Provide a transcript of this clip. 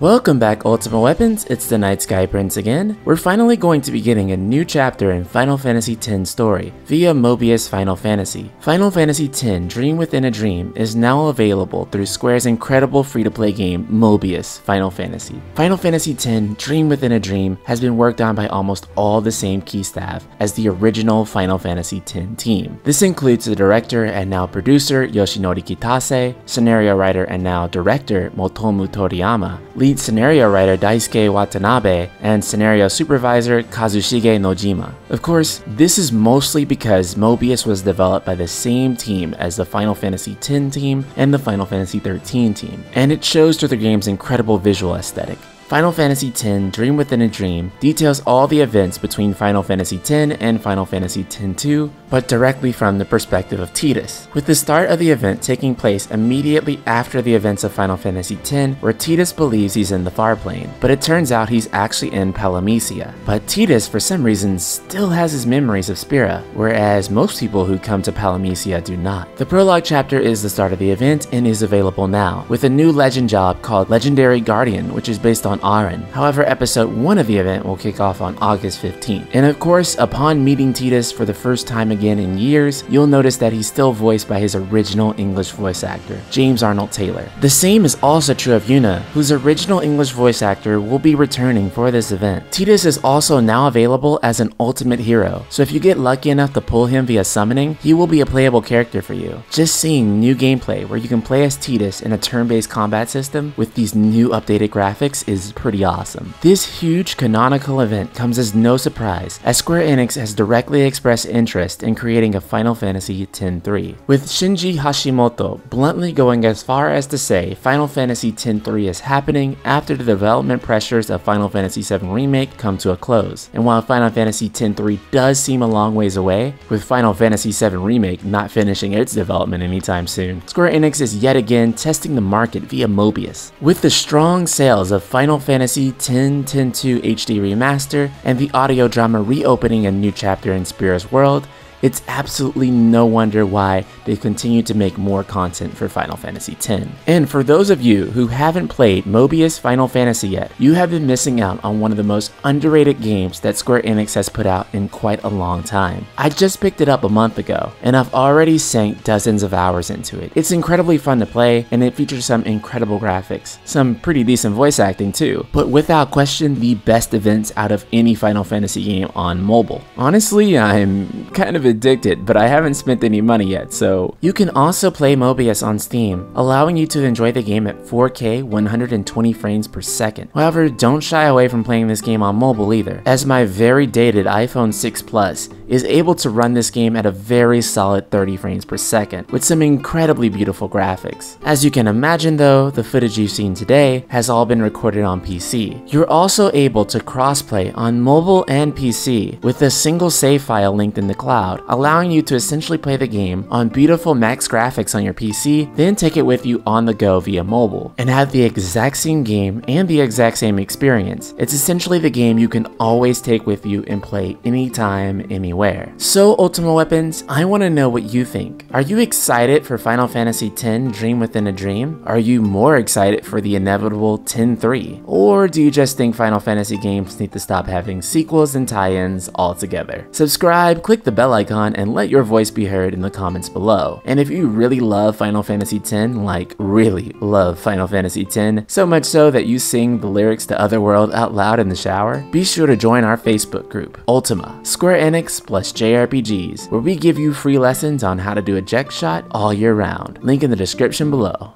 Welcome back, Ultima Weapons, it's the Night Sky Prince again. We're finally going to be getting a new chapter in Final Fantasy X story via Mobius Final Fantasy. Final Fantasy X Dream Within a Dream is now available through Square's incredible free-to-play game Mobius Final Fantasy. Final Fantasy X Dream Within a Dream has been worked on by almost all the same key staff as the original Final Fantasy X team. This includes the director and now producer Yoshinori Kitase, scenario writer and now director Motomu Toriyama, lead scenario writer Daisuke Watanabe, and scenario supervisor Kazushige Nojima. Of course, this is mostly because Mobius was developed by the same team as the Final Fantasy X team and the Final Fantasy XIII team, and it shows through the game's incredible visual aesthetic. Final Fantasy X Dream Within a Dream details all the events between Final Fantasy X and Final Fantasy X-2, but directly from the perspective of Tidus, with the start of the event taking place immediately after the events of Final Fantasy X, where Tidus believes he's in the Far Plane, but it turns out he's actually in Palamecia. But Tidus, for some reason, still has his memories of Spira, whereas most people who come to Palamecia do not. The prologue chapter is the start of the event and is available now, with a new legend job called Legendary Guardian, which is based on Aren. However, episode 1 of the event will kick off on August 15th. And of course, upon meeting Tidus for the first time again in years, you'll notice that he's still voiced by his original English voice actor, James Arnold Taylor. The same is also true of Yuna, whose original English voice actor will be returning for this event. Tidus is also now available as an ultimate hero, so if you get lucky enough to pull him via summoning, he will be a playable character for you. Just seeing new gameplay where you can play as Tidus in a turn-based combat system with these new updated graphics is pretty awesome. This huge canonical event comes as no surprise, as Square Enix has directly expressed interest in creating a Final Fantasy X-3, with Shinji Hashimoto bluntly going as far as to say Final Fantasy X-3 is happening after the development pressures of Final Fantasy VII Remake come to a close. And while Final Fantasy X-3 does seem a long ways away, with Final Fantasy VII Remake not finishing its development anytime soon, Square Enix is yet again testing the market via Mobius. With the strong sales of Final Fantasy X-2 HD Remaster and the audio drama reopening a new chapter in Spira's world, it's absolutely no wonder why they continue to make more content for Final Fantasy X. And for those of you who haven't played Mobius Final Fantasy yet, you have been missing out on one of the most underrated games that Square Enix has put out in quite a long time. I just picked it up a month ago, and I've already sank dozens of hours into it. It's incredibly fun to play, and it features some incredible graphics, some pretty decent voice acting too, but without question the best events out of any Final Fantasy game on mobile. Honestly, I'm kind of addicted, but I haven't spent any money yet, so you can also play Mobius on Steam, allowing you to enjoy the game at 4K 120 frames per second. However, don't shy away from playing this game on mobile either, as my very dated iPhone 6 Plus is able to run this game at a very solid 30 frames per second, with some incredibly beautiful graphics. As you can imagine though, the footage you've seen today has all been recorded on PC. You're also able to crossplay on mobile and PC with a single save file linked in the cloud, allowing you to essentially play the game on beautiful max graphics on your PC, then take it with you on the go via mobile, and have the exact same game and the exact same experience. It's essentially the game you can always take with you and play anytime, anywhere. So Ultima Weapons, I want to know what you think. Are you excited for Final Fantasy X Dream Within a Dream? Are you more excited for the inevitable X-3? Or do you just think Final Fantasy games need to stop having sequels and tie-ins altogether? Subscribe, click the bell icon, and let your voice be heard in the comments below. And if you really love Final Fantasy X, like really love Final Fantasy X, so much so that you sing the lyrics to Otherworld out loud in the shower, be sure to join our Facebook group, Ultima, Square Enix plus JRPGs, where we give you free lessons on how to do a eject shot all year round. Link in the description below.